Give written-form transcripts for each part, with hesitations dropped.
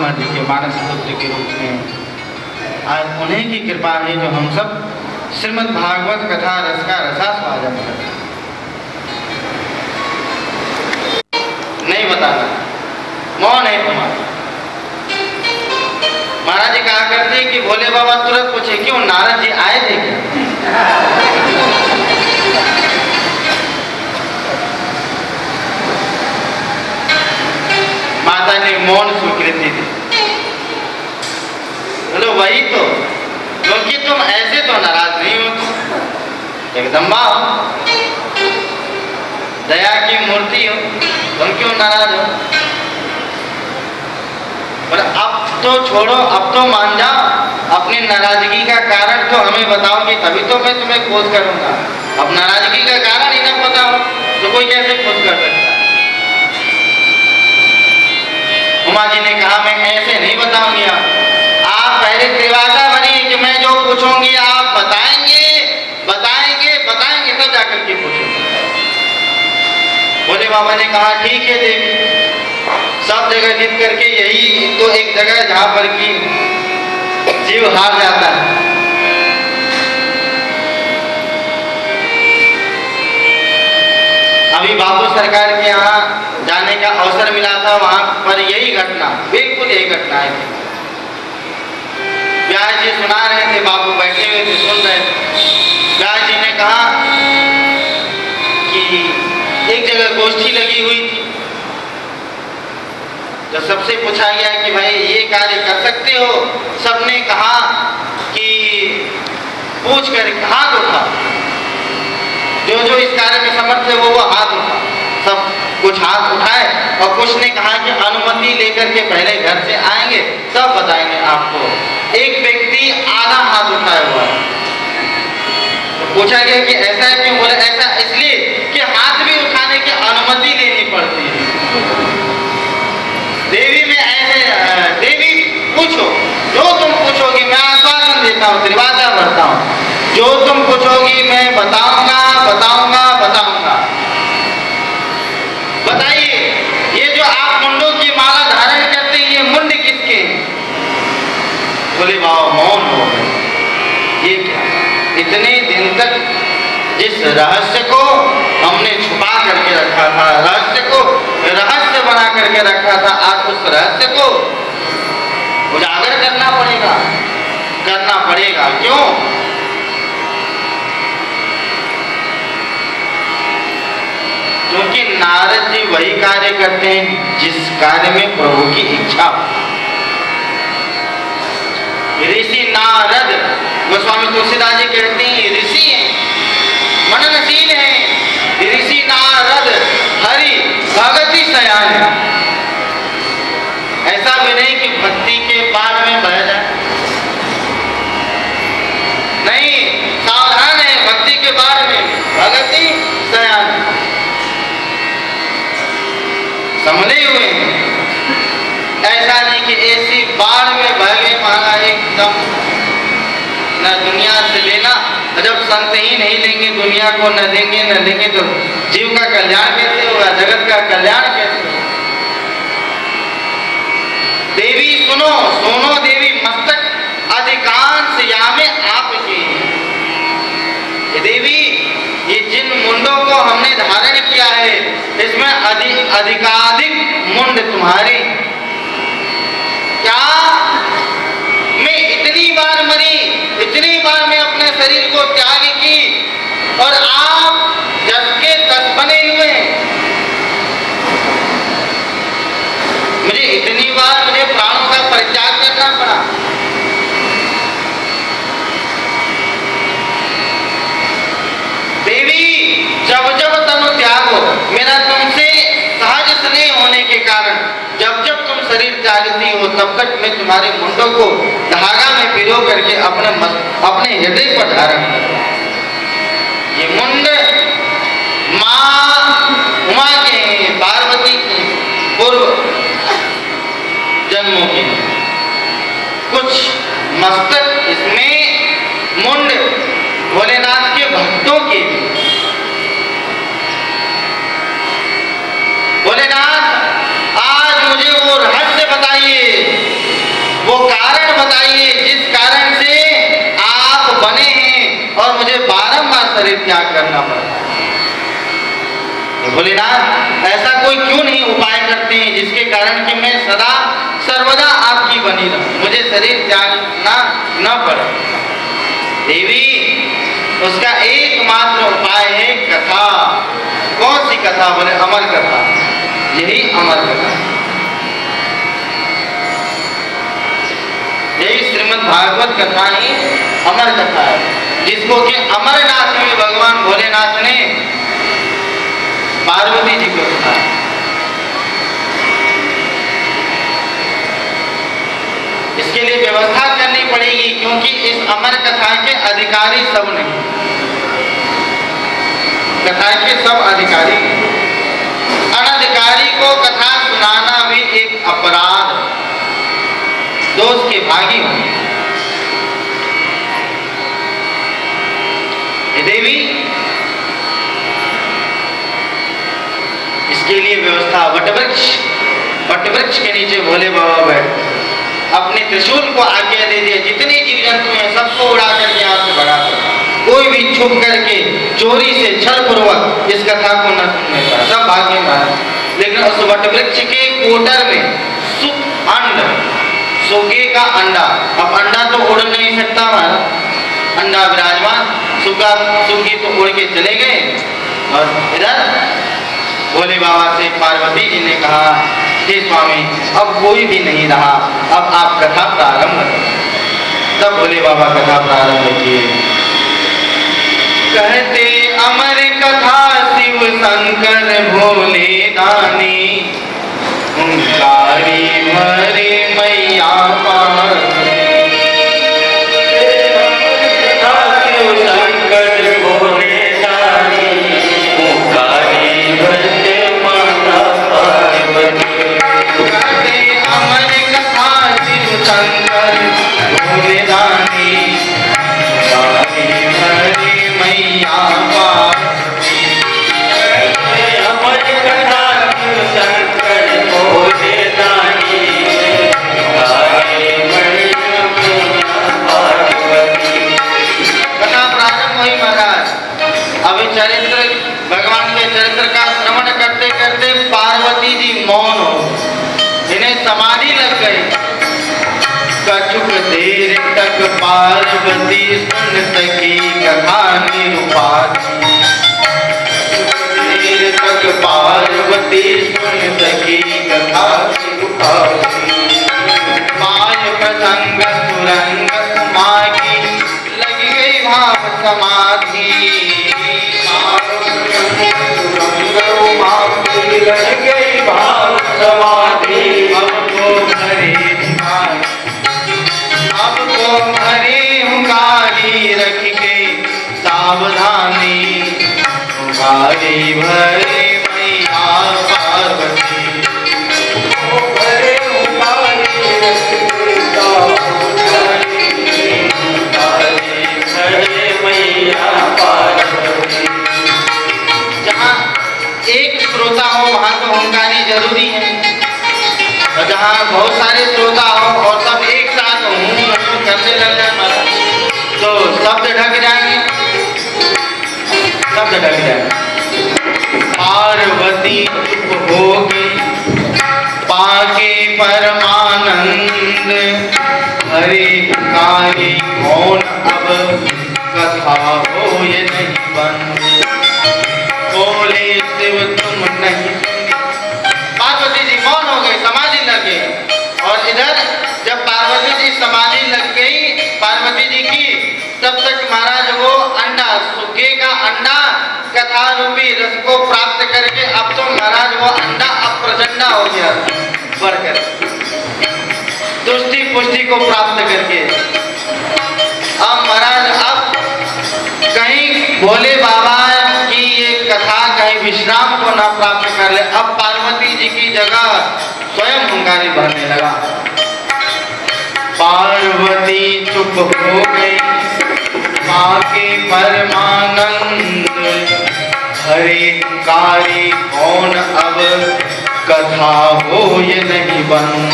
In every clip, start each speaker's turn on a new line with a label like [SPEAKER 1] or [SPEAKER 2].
[SPEAKER 1] ब्रह्मा जी के मानस पुत्र के रूप में। आज उन्हीं की कृपा है जो हम सब श्रीमद् भागवत कथा रस का रसास्वादन करते हैं। नहीं बताना, मौन है तुम्हारा। महाराज जी कहा करते कि भोले बाबा तुरंत पूछे क्यों नारद जी आए थे क्या? माता ने मौन स्वीकृति दी। बोलो वही तो, क्योंकि तुम ऐसे तो नाराज नहीं हो, एकदम माँ दया की मूर्ति हो, तुम क्यों नाराज हो? पर अब तो छोड़ो, अब तो मान जाओ, अपनी नाराजगी का कारण तो हमें बताओगे तभी तो मैं तुम्हें खोज करूंगा। अब नाराजगी का कारण ही ना पता हो तो कोई कैसे खोज कर सकता है? उमा जी ने कहा मैं ऐसे नहीं बताऊंगी, आप पहले त्रिवासा बनिए कि मैं जो पूछूंगी आप बताएंगे बताएंगे बताएंगे तब जाकर के पूछूंगी। भोले बाबा ने कहा ठीक है देवी, सब जगह जीत करके यही तो एक जगह है जहां पर की जीव हार जाता है। अभी बाबू सरकार के यहाँ जाने का अवसर मिला था, वहां पर यही घटना, बिल्कुल यही घटना है। व्यास जी सुना रहे थे, बाबू बैठे हुए थे सुन रहे थे। व्यास जी ने कहा कि एक जगह गोष्ठी लगी हुई थी, जब सबसे पूछा गया कि भाई ये कार्य कर सकते हो, सबने कहा कि पूछ कर हाथ उठा, जो जो इस कार्य में समर्थ है वो हाथ उठा। सब कुछ हाथ उठाए और कुछ ने कहा कि अनुमति लेकर के पहले घर से आएंगे तब बताएंगे आपको। एक व्यक्ति आधा हाथ उठाया हुआ है। तो पूछा गया कि ऐसा है क्यों? बोले ऐसा इसलिए कि हाथ भी उठाने की अनुमति लेनी पड़ती है। देवी में ऐसे, देवी पूछो, जो तुम पूछोगी मैं आश्वासन देता हूँ, त्रिवासा भरता हूँ, जो तुम पूछोगी मैं बताऊंगा बताऊंगा बताऊंगा। बताइए ये जो आप मुंडों की माला धारण करते हैं ये मुंड किसके हैं? बोले बाबा मौन हो गए। ये क्या? इतने दिन तक जिस रहस्य को हमने छुपा करके रखा था, रहस्य को रहस्य बना करके रखा था, आज उस रहस्य को उजागर करना पड़ेगा, करना पड़ेगा। क्यों? क्योंकि नारद जी वही कार्य करते हैं जिस कार्य में प्रभु की इच्छा हो। ऋषि नारद, गोस्वामी तुलसीदास जी कहते हैं ऋषि हैं, मननशील हैं। ऋषि नारद हरि भगति सयान। ऐसा भी नहीं कि भक्ति के बाढ़ में बह जाए, नहीं, सावधान है भक्ति के बाढ़ में, भगति सयान संभले हुए हैं। ऐसा नहीं कि ऐसी बाढ़ में बह गए माना एकदम न दुनिया से लेना, जब संत ही नहीं लेंगे दुनिया को, न देंगे न लेंगे तो जीव का कल्याण कैसे होगा, जगत का कल्याण कैसे होगा? देवी सुनो सुनो देवी, मस्तक अधिकांश यामे आपके। देवी ये जिन मुंडों को हमने धारण किया है इसमें अधिकाधिक मुंड तुम्हारे। क्या मैं इतनी बार मरी, इतनी बार मैं अपने शरीर को त्याग की और आप 10 के 10 बने हुए। मुझे इतनी बार मुझे प्राणों का परित्याग करना पड़ा। देवी जब जब तनु त्यागो, मेरा तुमसे सहज स्नेह होने के कारण जब जब तुम शरीर त्यागती हो तब तक मैं तुम्हारे मुंडों को धागा में पिरो करके अपने हृदय पर धारण करता हूं। ये मुंड माँ उमा के हैं, पार्वती के पूर्व जन्मों के। कुछ मस्तक इसमें मुंड भोलेनाथ के भक्तों के। भोलेनाथ आज मुझे वो रहस्य बताइए परित्याग करना पड़ता है। भोलेनाथ ऐसा कोई क्यों नहीं उपाय करते हैं जिसके कारण कि मैं सदा सर्वदा आपकी बनी रहूं, मुझे शरीर त्यागना न पड़े। देवी उसका एकमात्र उपाय है कथा। कौन सी कथा? बोले अमर कथा। यही अमर कथा, यही श्रीमद् भागवत कथा ही अमर कथा है, जिसको कि अमरनाथ में भगवान भोलेनाथ ने पार्वती जी को सुनाया। इसके लिए व्यवस्था करनी पड़ेगी, क्योंकि इस अमर कथा के अधिकारी सब नहीं, कथा के सब अधिकारी नहीं। अनधिकारी को कथा सुनाना भी एक अपराध, दोष के भागी होंगे। देवी इसके लिए व्यवस्था, वटवृक्ष के नीचे भोले बाबा बैठ अपने त्रिशूल को आज्ञा दे दिया, जितने जीव जंतु हैं सबको उड़ा करके यहाँ से भगा दो। कोई भी छुप करके चोरी से छल पूर्वक इस कथा को न सुनने पाए, सब भागे मारे। लेकिन उस वटवृक्ष के कोटर में सुख अंड, सुगे का अंडा, अब अंडा तो उड़ नहीं सकता हमारा, अंडा विराजमान, सुगी तो उड़ के चले गए। और इधर भोले बाबा से पार्वती जी ने कहा, हे स्वामी अब कोई भी नहीं रहा, अब आप कथा प्रारंभ करें। तब भोले बाबा कथा प्रारंभ किए। कहते अमर कथा शिव शंकर भोले दानी, ओंकारी भरे मैया पार्वती। शिव शंकर भोले दानी, ओंकारी भरे माता पार्वती। कहते अमर कथा शिव शंकर भोले दानी, ओंकारी भरे मैया पार्वती। अमर कथा शिव शंकर भोले दानी, ओंकारी भरे मैया पार्वती। कथा प्रारंभ हुई महाराज। अभी चरित्र, भगवान के चरित्र का श्रवण करते करते पार्वती जी मौन हो, इन्हें समाधि लग गई। कछुक देर तक पार्वती सुन सकी कथा निरुपाधी, देर तक पार्वती सुन सकी कथा निरुपाधी। माय प्रसंग सुरंग उमा की लग गई भाव समाधि, उमा की लग गई भाव समाधि। अब तो भरे हुकारी रख के सावधानी, हुकारी भरे मैया पार्वती। भरे हुकारी रख के सावधानी, हुकारी भरे मैया पार्वती। जहाँ एक श्रोता हो वहाँ तो हुंकारी जरूरी है, और जहाँ बहुत सारे श्रोता हो और सब एक साथ करने लग जाए तो शब्द ढक जाएंगे, शब्द ढक जाएंगे। पार्वती चुप हो गई पाके परमानंद, हरे कारी कौन अब कथा हो ये नहीं बंद। बोले शिव तुम नहीं। पार्वती जी मौन हो गए, समाधि लग गए। और इधर जब पार्वती जी समाधि लग गई पार्वती जी की, तब तक महाराज वो अंडा, सुगे का अंडा कथा रूपी रस को प्राप्त करके अब तो महाराज वो अंडा अब प्रचंडा हो गया, बढ़कर तुष्टि पुष्टि को प्राप्त करके। अब महाराज अब कहीं भोले बाबा की ये कथा कहीं विश्राम को ना प्राप्त कर ले, अब पार्वती जी की जगह स्वयं हुंकारी भरने लगा। पार्वती चुप हो गई पाके परमानंद, हरे कारी कौन अब कथा हो ये नहीं बंद।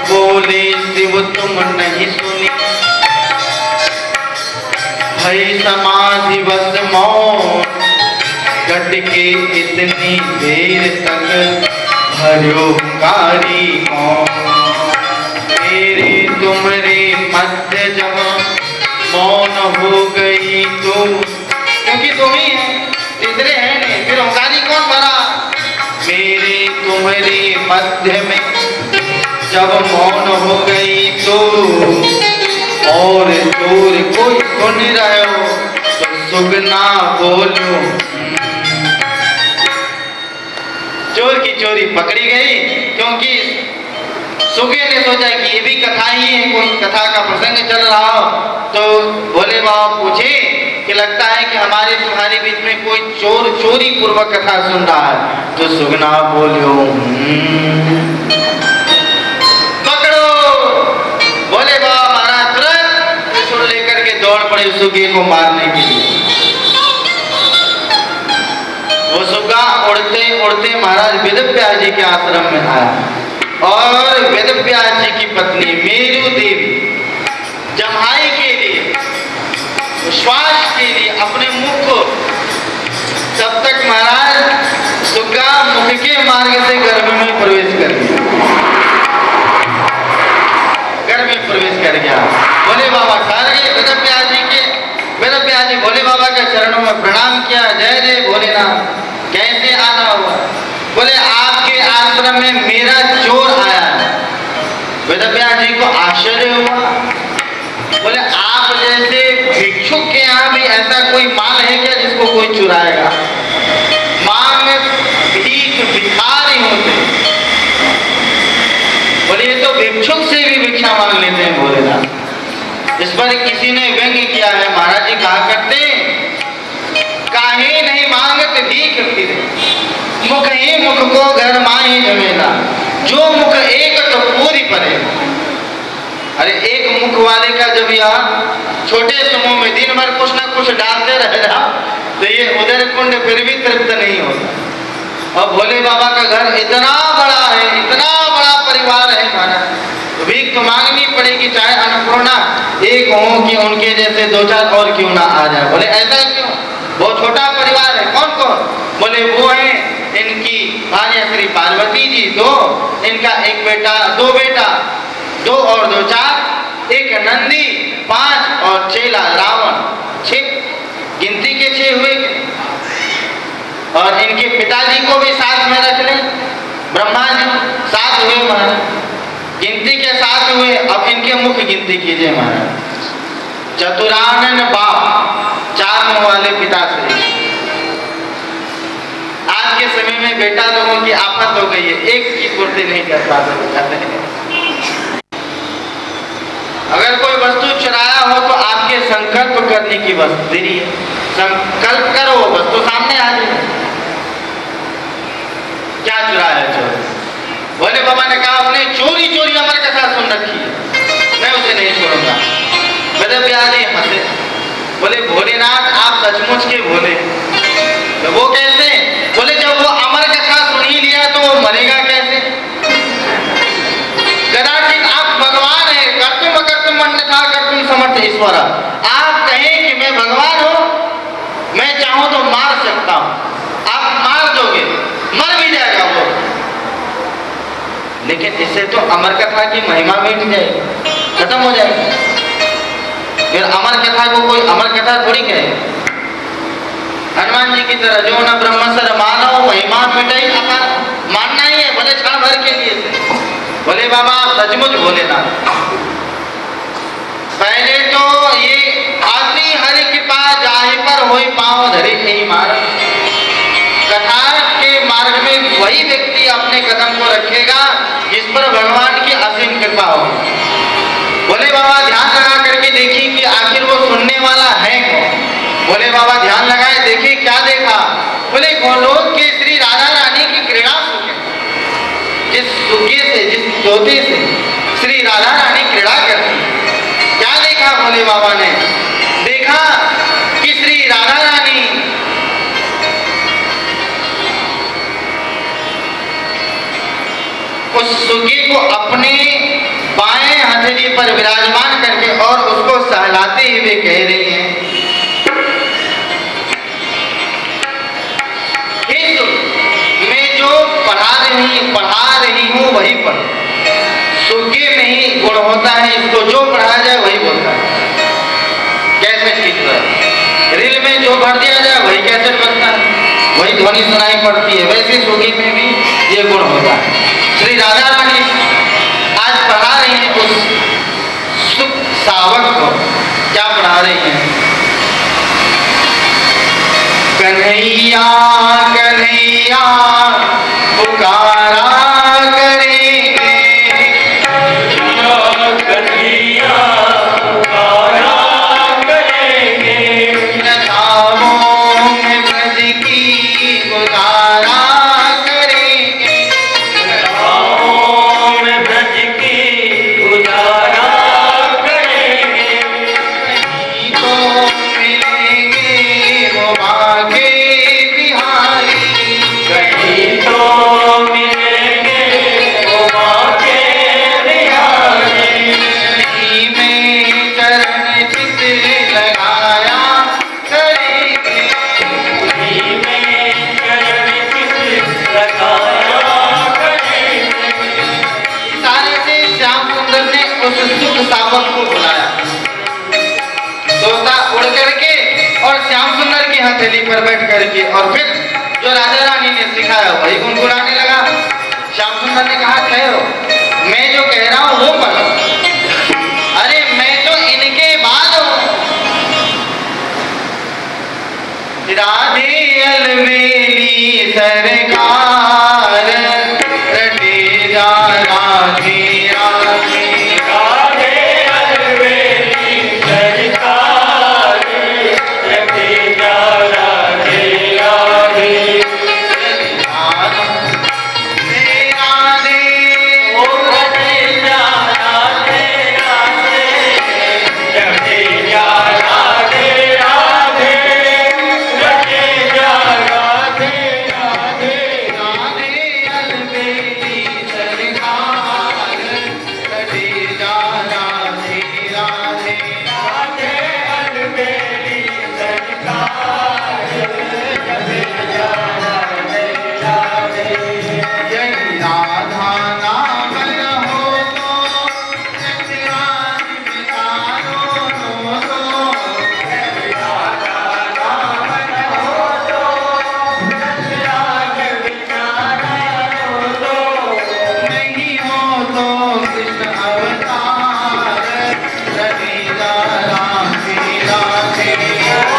[SPEAKER 1] बोले शिव तुम नहीं सुनी, भई समाधि बस मौन, घट के इतनी देर तक भर्यो कारी कौन। मेरे तुमरे मध्य जब मौन हो गई तो, क्योंकि तुम ही है, तीसरे हैं नहीं, फिर हुंकारी कौन भरा। मेरे तुम्हारे मध्य में जब मौन हो गई तो, और चोर कोई सुन रहे हो तो सुगना बोलो। चोर की चोरी पकड़ी गई, क्योंकि सुगे ने सोचा कि ये भी कथा ही है, कोई कथा का प्रसंग चल रहा हो। तो भोले बाबा पूछे कि लगता है कि हमारे तुम्हारे बीच में कोई चोर चोरी पूर्वक कथा सुन रहा है। तो सुगना बोलियो पकड़ो। भोले बाबा महाराज तुरंत त्रिशूल लेकर के दौड़ पड़े सुगे को मारने के लिए। वो सुगा उड़ते उड़ते महाराज वेदव्यास जी के आश्रम में आया, और वेदव्यास जी की पत्नी मेरु देवी जमाई के लिए, श्वास के लिए अपने मुख को, तब तक महाराज सुगा मुख के मार्ग से गर्भ में प्रवेश कर गया, गर्भ में प्रवेश कर गया। भोले बाबा ठहर गए वेदव्यास जी के। वेदव्यास जी भोले बाबा के चरणों में प्रणाम किया, जय जय भोलेनाथ। कैसे आना हुआ? बोले आपके आश्रम में मेरा चोर आया है। वेदव्यास जी को आश्चर्य हुआ। बोले आप जैसे भिक्षुक के यहाँ भी ऐसा कोई माल है क्या जिसको कोई चुराएगा? मांग भीख भिखारी होते। बोले ये तो भिक्षुक से भी भिक्षा मांग लेते हैं भोलेनाथ। इस पर किसी ने व्यंग्य किया है, महाराज जी कहा करते काहे नहीं मांगत भीख फिरे, मुख ही मुख को घर माही जमेला, जो मुख एक तो पूरी परे। अरे एक मुख वाले का जब यहाँ छोटे समूह में दिन भर कुछ ना कुछ डालते रहेगा तो ये उधर कुंड फिर भी तृप्त नहीं होता। और भोले बाबा का घर इतना बड़ा है, इतना बड़ा परिवार है महाराज, तो भीख तो मांगनी पड़ेगी, चाहे अन्नपूर्णा एक हो कि उनके जैसे दो चार और क्यों ना आ जाए। बोले ऐसा क्यों? बहुत छोटा परिवार है। कौन कौन? बोले वो है इनकी भार्या श्री पार्वती जी दो, इनका एक बेटा, दो बेटा, दो और दो चार, एक नंदी, 5 और चेला रावण, 6, गिनती के 6 हुए। और इनके पिताजी को भी साथ में रख लें, ब्रह्मा जी 7 हुए महाराज, गिनती के 7 हुए। अब इनके मुख गिनती कीजिए महाराज। चतुरानन बाप, 4 मुंह वाले पिताश्री। आज के समय में बेटा लोगों की आफत हो गई है, एक की पूर्ति नहीं कर पाते। अगर कोई वस्तु चुराया हो तो आपके संकल्प करने की वस्तु देरी है। संकल्प करो, वस्तु सामने आ जाए। क्या चुराया चोर? भोले बाबा ने कहा आपने चोरी चोरी अमर कथा सुन रखी है, मैं उसे नहीं छोड़ूंगा। वेदव्यास जी हंसे, बोले भोलेनाथ आप सचमुच के भोले। तो वो कैसे? बोले जब वो अमर कथा सुन ही लिया तो वो मरेगा कैसे? कदाचित आप भगवान है, कर्तुम अकर्तुम अन्यथा कर्तुम समर्थ ईश्वर। आप कहें कि मैं भगवान हूं, मैं चाहूं तो मार सकता हूं, आप मार दोगे, मर भी जाएगा वो, लेकिन इससे तो अमर कथा की महिमा मिट जाएगी, खत्म हो जाएगी। फिर अमर कथा को कोई अमर कथा थोड़ी कहे। हनुमान जी की तरह जो न ब्रह्मसर मानव महिमा मिटाई अपार, मानना ही है भले क्षण भर के लिए से। बोले बाबा सचमुच भोलेनाथ। पहले तो ये आती हरि कृपा जाहि पर होई पाँव धरे यही मार्ग। कथा के मार्ग में वही व्यक्ति अपने कदम को रखेगा जिस पर भगवान की असीम कृपा हो। बोले बाबा ध्यान लगा करके देखिए कि आखिर वो सुनने वाला है कौन। बोले बाबा ध्यान लगाए, देखिए क्या देखा? बोले गोलोक के श्री राधा रानी की क्रीड़ा सुखे। जिस सुखे से, जिस तोते से श्री राधा रानी क्रीड़ा करती, क्या देखा भोले बाबा ने? देखा कि श्री राधा रानी उस सुगे को अपने बाएं हथेली पर विराजमान करके और उसको सहलाते हुए कह रही हैं पढ़ा रही हूँ वही पढ़। सुगे में ही गुण होता है, इसको जो पढ़ाया जाए वही बोलता है। कैसेट की तरह रील में जो भर दिया जाए वही कैसेट बनता है, वही ध्वनि सुनाई पड़ती है। वैसे सुगी में भी ये गुण होता है। श्री राधा रानी आज पढ़ा रही है उस सुख सावक को। क्या पढ़ा रही है? कन्हैया कन्हैया पुकारा करेंगे, कन्हैया पुकारा करेंगे, लताओं में ब्रज की गुजारा करेंगे, लताओं में ब्रज की गुजारा करेंगे, कहीं तो मिलेंगे वो बागे बिहारी, कहीं तो मिलेंगे वो बागे बिहारी, कहीं में चरण चित लगाया करेंगे, कहीं में चरण चित लगाया करेंगे। सारे से श्याम सुंदर ने उस सुख सावक को बुलाया। तोता उड़ करके और श्याम सुंदर की हथेली पर बैठ करके, और फिर जो राजा रानी ने सिखाया वही गुनगुनाने लगा। श्याम सुंदर ने कहा, ठहरो, मैं जो कह रहा हूँ वो पढ़ो। अरे मैं तो इनके बाद हूँ। राधे अलवेली सरकार रटे जा राधे राधे, राधे अलवेली सरकार रटे जा राधे राधे, राधे राधे ओ रटे जा राधे राधे, रटे जा राधे राधे, रटे जा राधे राधे, राधे अलवेली सरकार रटे जा राधे राधे, राधे अलवेली सरकार रटे जा राधे राधे। यदि राधा नाम रहो तो जगराज बितारो तो, यदि राधा नाम रहो तो जगराज बितारो तो, नहीं हो तो कृष्ण अवतार रटे जा राधे राधे,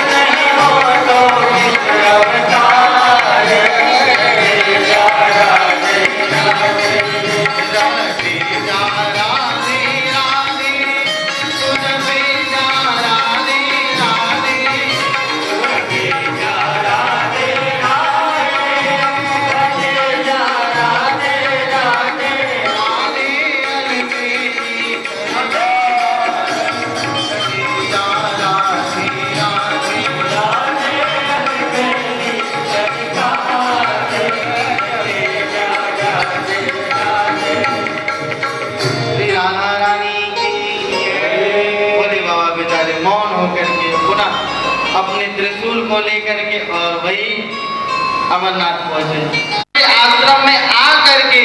[SPEAKER 1] नहीं हो तो कृष्ण अवतार रटे जा राधे राधे, रटे जा राधे राधे, तुझ पे जा राधे राधे, रटे जा राधे राधे, रटे जा राधे राधे, राधे अलवेली सरकार रटे जा राधे राधे, राधे अलवेली सरकार रटे जा राधे राधे। श्री राधा रानी की भोले बाबा बेचारे मौन होकर के पुनः अपने त्रिशूल को लेकर के और वही अमरनाथ पहुंचे। आश्रम में आ करके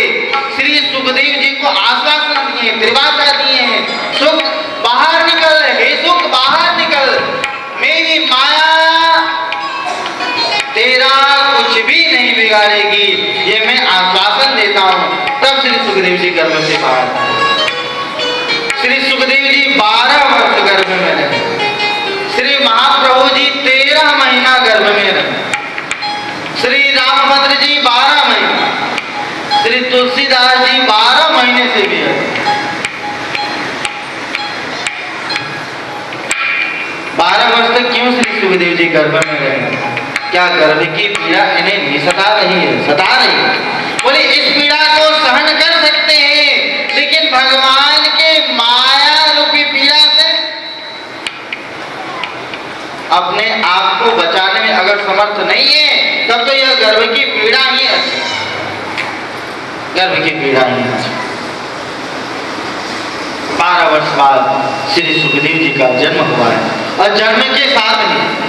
[SPEAKER 1] श्री सुखदेव जी को आश्वासन दिए, त्रिवाचा दिए हैं, सुख बाहर निकल, हे सुख बाहर निकल, मेरी माया तेरा कुछ भी नहीं बिगाड़ेगी, ये मैं आश्वासन देता हूँ। तब श्री सुखदेव जी गर्भ से बाहर आए। श्री सुखदेव जी 12 वर्ष गर्भ में रहे। श्री महाप्रभु जी 13 महीना गर्भ में रहे। श्री रामभद्र जी 12 महीना, श्री तुलसीदास जी 12 महीने से भी रहे। 12 वर्ष तक क्यों श्री सुखदेव जी गर्भ में रहे? क्या गर्भ की पीड़ा इन्हें नहीं सता रही है? सता रही है। बोले इस पीड़ा को सहन कर सकते हैं, लेकिन भगवान के माया रूपी पीड़ा से अपने आप को बचाने में अगर समर्थ नहीं है, तब तो यह गर्भ की पीड़ा ही है, गर्भ की पीड़ा ही है। 12 वर्ष बाद श्री सुखदेव जी का जन्म हुआ है, और जन्म के साथ ही